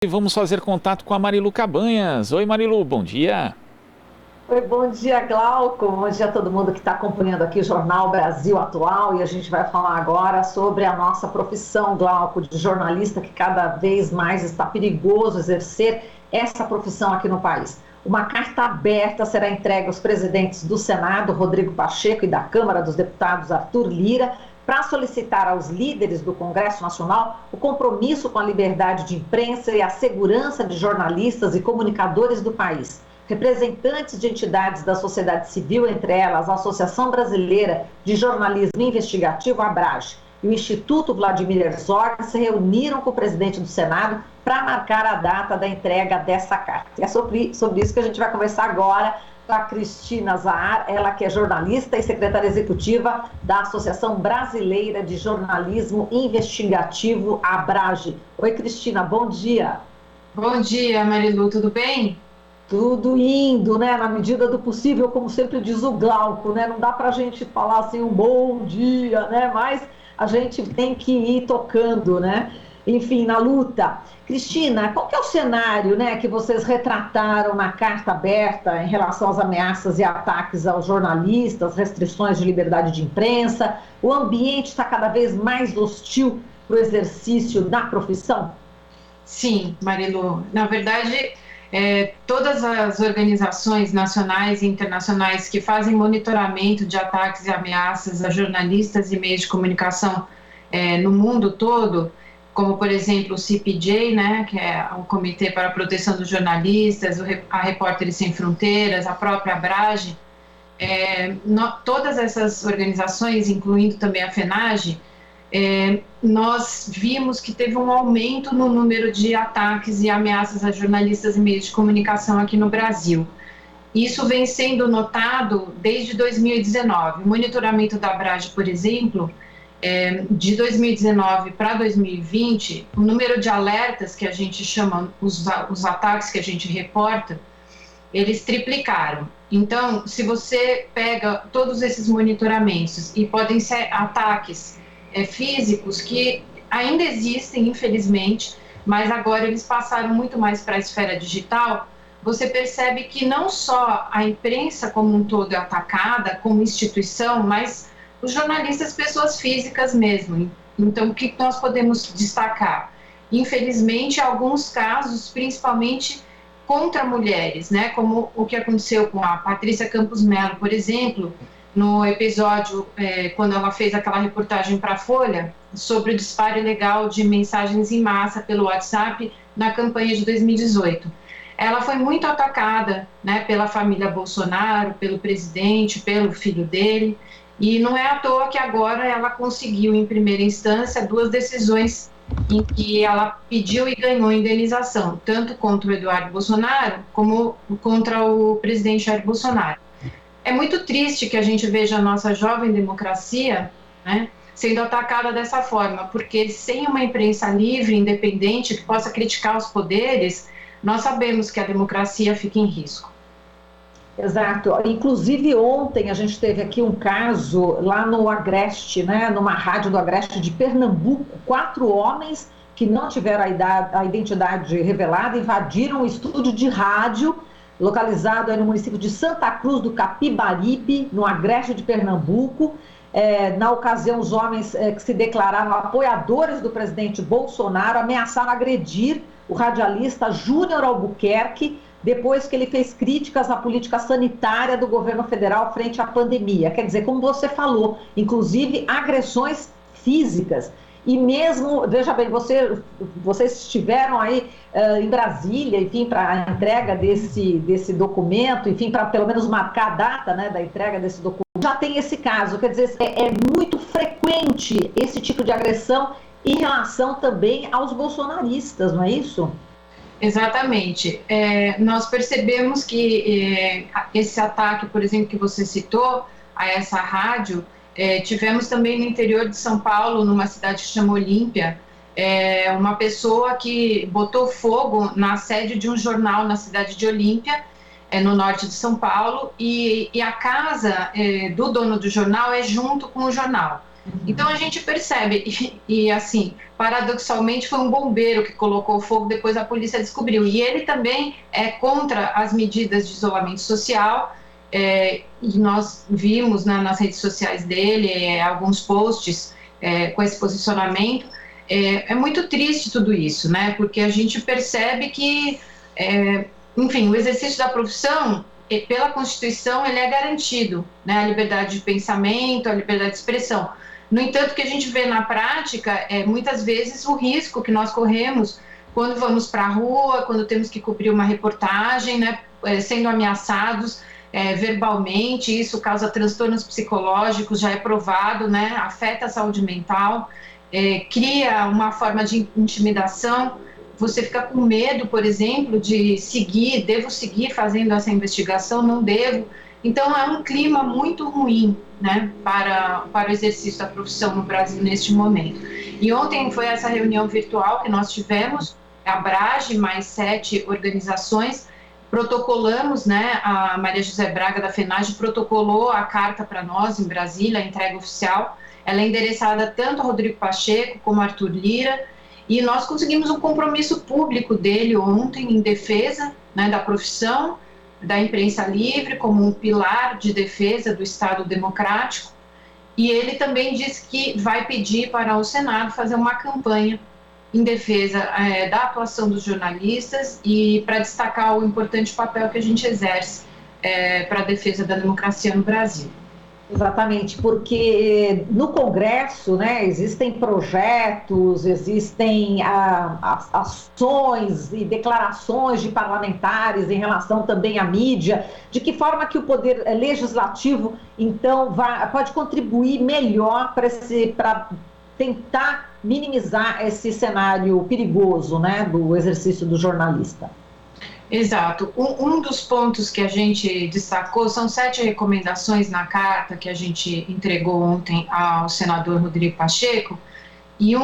E vamos fazer contato com a Marilu Cabanhas. Oi, Marilu, bom dia. Oi, bom dia, Glauco. Bom dia a todo mundo que está acompanhando aqui o Jornal Brasil Atual. E a gente vai falar agora sobre a nossa profissão, Glauco, de jornalista, que cada vez mais está perigoso exercer essa profissão aqui no país. Uma carta aberta será entregue aos presidentes do Senado, Rodrigo Pacheco, e da Câmara dos Deputados, Arthur Lira, para solicitar aos líderes do Congresso Nacional o compromisso com a liberdade de imprensa e a segurança de jornalistas e comunicadores do país. Representantes de entidades da sociedade civil, entre elas a Associação Brasileira de Jornalismo Investigativo, ABRAGE, e o Instituto Vladimir Herzog, se reuniram com o presidente do Senado para marcar a data da entrega dessa carta. É sobre isso que a gente vai conversar agora com a Cristina Zahar, ela que é jornalista e secretária executiva da Associação Brasileira de Jornalismo Investigativo, ABRAGE. Oi, Cristina, bom dia. Bom dia, Marilu, tudo bem? Tudo indo, né, na medida do possível, como sempre diz o Glauco, né, não dá pra gente falar assim um bom dia, né, mas a gente tem que ir tocando, né, enfim, na luta. Cristina, qual que é o cenário, né, que vocês retrataram na carta aberta em relação às ameaças e ataques aos jornalistas, restrições de liberdade de imprensa? O ambiente está cada vez mais hostil para o exercício da profissão? Sim, Marilu, na verdade, todas as organizações nacionais e internacionais que fazem monitoramento de ataques e ameaças a jornalistas e meios de comunicação no mundo todo, como, por exemplo, o CPJ, né, que é o Comitê para a Proteção dos Jornalistas, a Repórteres Sem Fronteiras, a própria ABRAGE, todas essas organizações, incluindo também a FENAGE, nós vimos que teve um aumento no número de ataques e ameaças a jornalistas e meios de comunicação aqui no Brasil. Isso vem sendo notado desde 2019. O monitoramento da ABRAGE, por exemplo, de 2019 para 2020, o número de alertas que a gente chama, os ataques que a gente reporta, eles triplicaram. Então, se você pega todos esses monitoramentos, e podem ser ataques físicos que ainda existem, infelizmente, mas agora eles passaram muito mais para a esfera digital, você percebe que não só a imprensa como um todo é atacada, como instituição, mas os jornalistas, pessoas físicas mesmo. Então, o que nós podemos destacar? Infelizmente, alguns casos, principalmente contra mulheres, né? Como o que aconteceu com a Patrícia Campos Mello, por exemplo, no episódio, quando ela fez aquela reportagem para a Folha, sobre o disparo ilegal de mensagens em massa pelo WhatsApp na campanha de 2018. Ela foi muito atacada, né, pela família Bolsonaro, pelo presidente, pelo filho dele, e não é à toa que agora ela conseguiu, em primeira instância, 2 decisões em que ela pediu e ganhou indenização, tanto contra o Eduardo Bolsonaro como contra o presidente Jair Bolsonaro. É muito triste que a gente veja a nossa jovem democracia, né, sendo atacada dessa forma, porque sem uma imprensa livre, independente, que possa criticar os poderes, nós sabemos que a democracia fica em risco. Exato. Inclusive ontem a gente teve aqui um caso lá no Agreste, né, numa rádio do Agreste de Pernambuco, 4 homens que não tiveram a identidade revelada invadiram um estúdio de rádio localizado aí no município de Santa Cruz do Capibaribe, no Agreste de Pernambuco. Na ocasião, os homens que se declararam apoiadores do presidente Bolsonaro ameaçaram agredir o radialista Júnior Albuquerque, depois que ele fez críticas à política sanitária do governo federal frente à pandemia. Quer dizer, como você falou, inclusive agressões físicas. E mesmo, veja bem, vocês estiveram aí em Brasília, enfim, para a entrega desse documento, enfim, para pelo menos marcar a data, né, da entrega desse documento. Já tem esse caso, quer dizer, é muito frequente esse tipo de agressão em relação também aos bolsonaristas, não é isso? Exatamente. Nós percebemos que esse ataque, por exemplo, que você citou, a essa rádio, tivemos também no interior de São Paulo, numa cidade que chama Olímpia, uma pessoa que botou fogo na sede de um jornal na cidade de Olímpia, no norte de São Paulo, e a casa do dono do jornal é junto com o jornal. Então a gente percebe, e assim, paradoxalmente foi um bombeiro que colocou o fogo, depois a polícia descobriu. E ele também é contra as medidas de isolamento social, e nós vimos nas redes sociais dele alguns posts com esse posicionamento. É muito triste tudo isso, né? Porque a gente percebe que, enfim, o exercício da profissão, pela Constituição, ele é garantido, né? A liberdade de pensamento, a liberdade de expressão. No entanto, o que a gente vê na prática é muitas vezes o risco que nós corremos quando vamos para a rua, quando temos que cobrir uma reportagem, né, sendo ameaçados verbalmente. Isso causa transtornos psicológicos, já é provado, né, afeta a saúde mental, cria uma forma de intimidação. Você fica com medo, por exemplo, de seguir, devo seguir fazendo essa investigação, não devo. Então, é um clima muito ruim, né, para o exercício da profissão no Brasil neste momento. E ontem foi essa reunião virtual que nós tivemos, a Abrage, mais 7 organizações, protocolamos, né, a Maria José Braga da FENAGE protocolou a carta para nós em Brasília, a entrega oficial. Ela é endereçada tanto a Rodrigo Pacheco como a Arthur Lira, e nós conseguimos um compromisso público dele ontem em defesa, né, da profissão, da imprensa livre como um pilar de defesa do Estado democrático, e ele também disse que vai pedir para o Senado fazer uma campanha em defesa da atuação dos jornalistas e para destacar o importante papel que a gente exerce para a defesa da democracia no Brasil. Exatamente, porque no Congresso, né, existem projetos, existem ações e declarações de parlamentares em relação também à mídia, de que forma que o poder legislativo, então, pode contribuir melhor para tentar minimizar esse cenário perigoso, né, do exercício do jornalista. Exato. Um dos pontos que a gente destacou são 7 recomendações na carta que a gente entregou ontem ao senador Rodrigo Pacheco, e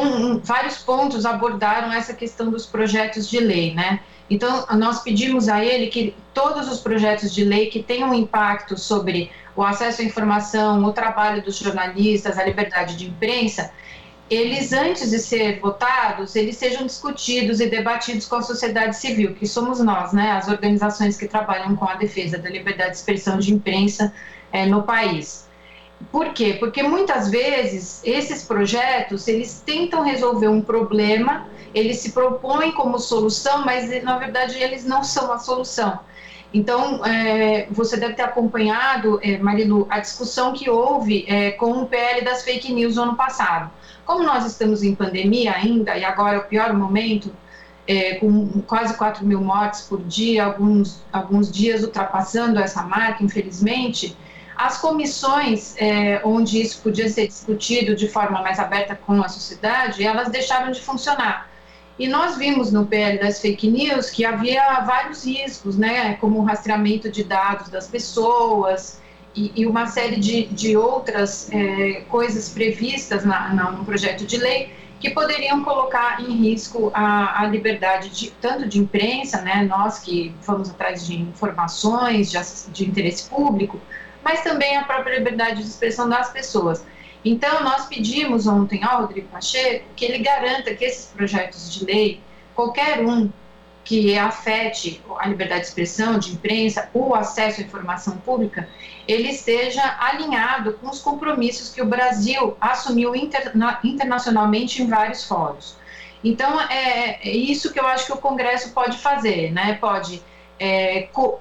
vários pontos abordaram essa questão dos projetos de lei, né? Então, nós pedimos a ele que todos os projetos de lei que tenham impacto sobre o acesso à informação, o trabalho dos jornalistas, a liberdade de imprensa, eles, antes de ser votados, eles sejam discutidos e debatidos com a sociedade civil, que somos nós, né, as organizações que trabalham com a defesa da liberdade de expressão de imprensa no país. Por quê? Porque muitas vezes esses projetos, eles tentam resolver um problema, eles se propõem como solução, mas na verdade eles não são a solução. Então, você deve ter acompanhado, Marilu, a discussão que houve com o PL das fake news no ano passado. Como nós estamos em pandemia ainda, e agora é o pior momento, com quase 4.000 mortes por dia, alguns dias ultrapassando essa marca, infelizmente, as comissões onde isso podia ser discutido de forma mais aberta com a sociedade, elas deixaram de funcionar. E nós vimos no PL das fake news que havia vários riscos, né, como o rastreamento de dados das pessoas e uma série de outras coisas previstas no projeto de lei que poderiam colocar em risco a liberdade tanto de imprensa, né, nós que vamos atrás de informações de interesse público, mas também a própria liberdade de expressão das pessoas. Então, nós pedimos ontem ao Rodrigo Pacheco que ele garanta que esses projetos de lei, qualquer um que afete a liberdade de expressão, de imprensa, o acesso à informação pública, ele esteja alinhado com os compromissos que o Brasil assumiu internacionalmente em vários fóruns. Então, é isso que eu acho que o Congresso pode fazer, né? Pode,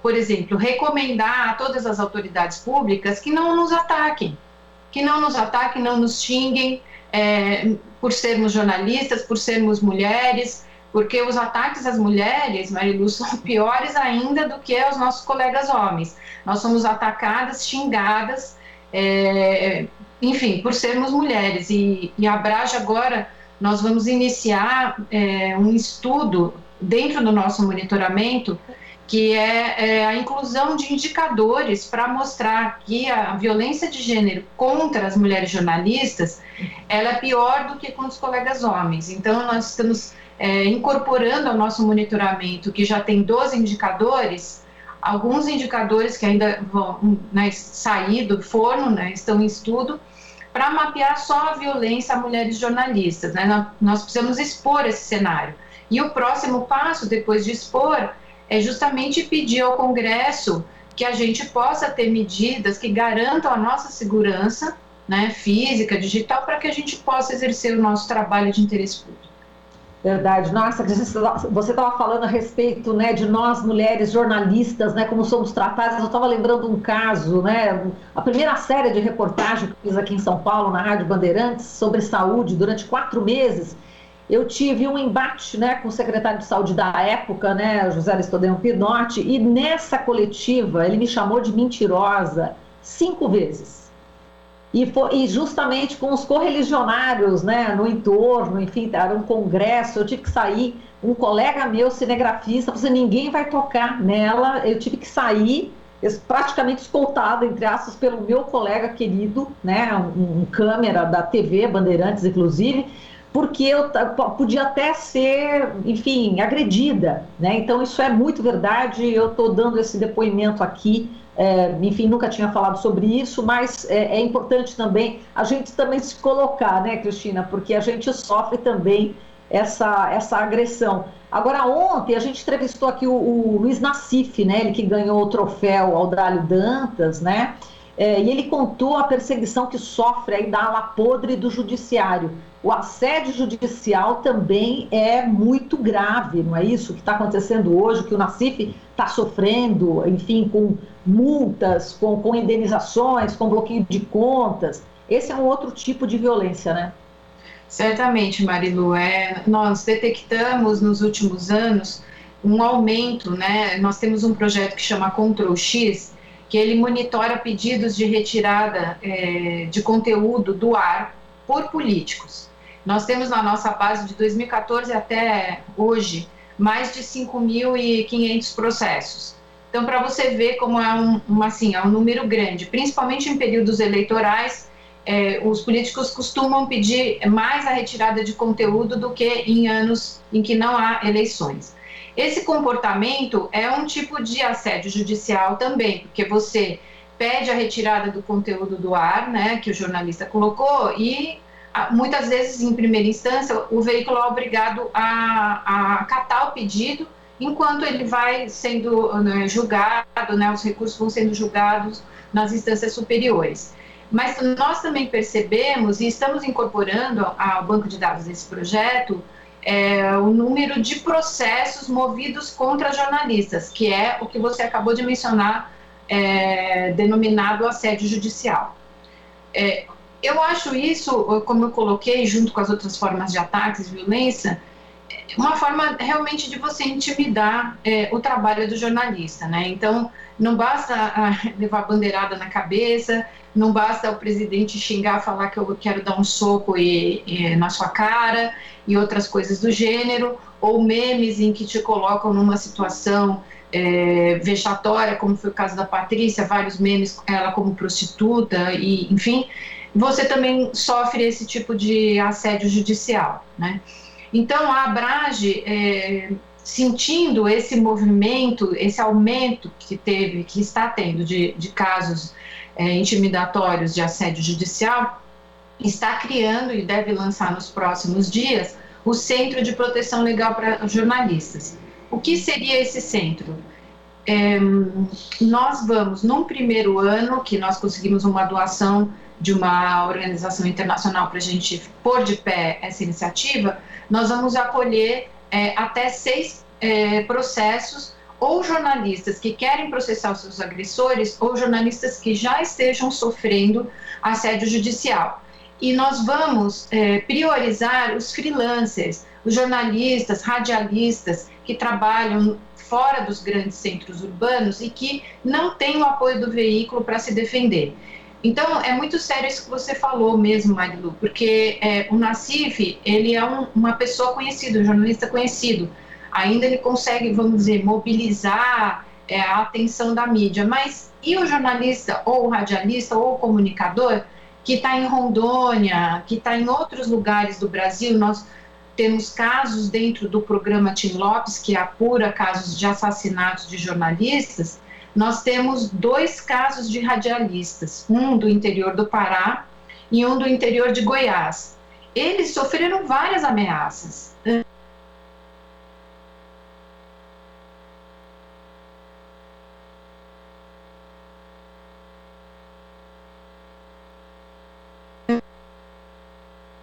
por exemplo, recomendar a todas as autoridades públicas que não nos ataquem, não nos xinguem por sermos jornalistas, por sermos mulheres, porque os ataques às mulheres, Marilu, são piores ainda do que aos nossos colegas homens. Nós somos atacadas, xingadas, enfim, por sermos mulheres. E a Abrage agora, nós vamos iniciar um estudo dentro do nosso monitoramento, que é a inclusão de indicadores para mostrar que a violência de gênero contra as mulheres jornalistas, ela é pior do que com os colegas homens. Então, nós estamos incorporando ao nosso monitoramento, que já tem 12 indicadores, alguns indicadores que ainda vão, né, sair do forno, né, estão em estudo, para mapear só a violência a mulheres jornalistas, né? Nós precisamos expor esse cenário. E o próximo passo, depois de expor, é justamente pedir ao Congresso que a gente possa ter medidas que garantam a nossa segurança, né, física, digital, para que a gente possa exercer o nosso trabalho de interesse público. Verdade. Nossa, você estava falando a respeito, né, de nós mulheres jornalistas, né, como somos tratadas. Eu estava lembrando um caso, né, a primeira série de reportagem que eu fiz aqui em São Paulo, na Rádio Bandeirantes, sobre saúde, durante 4 meses, eu tive um embate, né, com o secretário de saúde da época, né, José Aristodemo Pinotti, e nessa coletiva ele me chamou de mentirosa 5 vezes. E justamente com os correligionários, né, no entorno, enfim, era um congresso, eu tive que sair, um colega meu, cinegrafista, falou assim, ninguém vai tocar nela, eu tive que sair, praticamente escoltada, entre aspas, pelo meu colega querido, né, um câmera da TV, Bandeirantes, inclusive, porque eu podia até ser, enfim, agredida, né, então isso é muito verdade, eu estou dando esse depoimento aqui, enfim, nunca tinha falado sobre isso, mas é importante também a gente também se colocar, né, Cristina, porque a gente sofre também essa agressão. Agora, ontem a gente entrevistou aqui o Luiz Nassif, né, ele que ganhou o troféu Audálio Dantas, né, e ele contou a perseguição que sofre aí da ala podre do judiciário. O assédio judicial também é muito grave, não é isso que está acontecendo hoje, que o Nassif está sofrendo, enfim, com multas, com indenizações, com bloqueio de contas. Esse é um outro tipo de violência, né? Certamente, Marilu. Nós detectamos nos últimos anos um aumento, né? Nós temos um projeto que chama Control X, que ele monitora pedidos de retirada de conteúdo do ar por políticos. Nós temos na nossa base de 2014 até hoje mais de 5.500 processos. Então, para você ver como é um número grande, principalmente em períodos eleitorais, os políticos costumam pedir mais a retirada de conteúdo do que em anos em que não há eleições. Esse comportamento é um tipo de assédio judicial também, porque você pede a retirada do conteúdo do ar, né, que o jornalista colocou, e muitas vezes, em primeira instância, o veículo é obrigado a acatar o pedido, enquanto ele vai sendo julgado, né, os recursos vão sendo julgados nas instâncias superiores. Mas nós também percebemos, e estamos incorporando ao banco de dados desse projeto, o número de processos movidos contra jornalistas, que é o que você acabou de mencionar, denominado assédio judicial. Eu acho isso, como eu coloquei, junto com as outras formas de ataques e violência, uma forma realmente de você intimidar o trabalho do jornalista, né? Então, não basta levar bandeirada na cabeça, não basta o presidente xingar, falar que eu quero dar um soco na sua cara e outras coisas do gênero, ou memes em que te colocam numa situação vexatória, como foi o caso da Patrícia, vários memes, ela como prostituta, e enfim, você também sofre esse tipo de assédio judicial, né? Então, a Abrage, sentindo esse movimento, esse aumento que está tendo de casos intimidatórios de assédio judicial, está criando e deve lançar nos próximos dias o Centro de Proteção Legal para Jornalistas. O que seria esse centro? Nós vamos, num primeiro ano, que nós conseguimos uma doação de uma organização internacional para a gente pôr de pé essa iniciativa, nós vamos acolher até 6 processos, ou jornalistas que querem processar os seus agressores, ou jornalistas que já estejam sofrendo assédio judicial. E nós vamos priorizar os freelancers, os jornalistas, radialistas que trabalham fora dos grandes centros urbanos e que não têm o apoio do veículo para se defender. Então, é muito sério isso que você falou mesmo, Marilu, porque o Nassif, ele é uma pessoa conhecida, um jornalista conhecido. Ainda ele consegue, vamos dizer, mobilizar a atenção da mídia. Mas e o jornalista, ou o radialista, ou o comunicador, que está em Rondônia, que está em outros lugares do Brasil? Nós temos casos dentro do programa Tim Lopes, que apura casos de assassinatos de jornalistas. Nós temos 2 casos de radialistas, um do interior do Pará e um do interior de Goiás. Eles sofreram várias ameaças.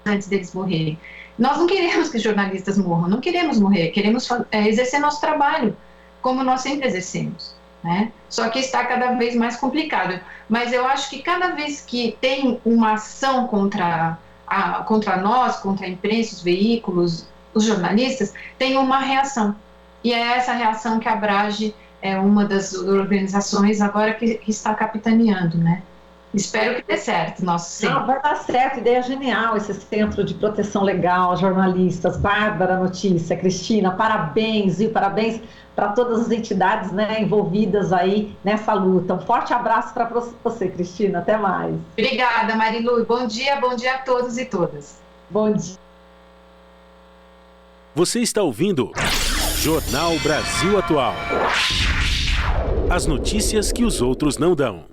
Antes deles morrerem. Nós não queremos que jornalistas morram, não queremos morrer, queremos exercer nosso trabalho, como nós sempre exercemos, né? Só que está cada vez mais complicado. Mas eu acho que cada vez que tem uma ação contra nós, contra a imprensa, os veículos, os jornalistas, tem uma reação. E é essa reação que a Abrage é uma das organizações agora que está capitaneando, né? Espero que dê certo, nosso centro. Não, vai dar certo, ideia genial esse Centro de Proteção Legal, jornalistas, Bárbara Notícia, Cristina, parabéns, viu? Parabéns para todas as entidades, né, envolvidas aí nessa luta. Um forte abraço para você, Cristina, até mais. Obrigada, Marilu, bom dia a todos e todas. Bom dia. Você está ouvindo Jornal Brasil Atual. As notícias que os outros não dão.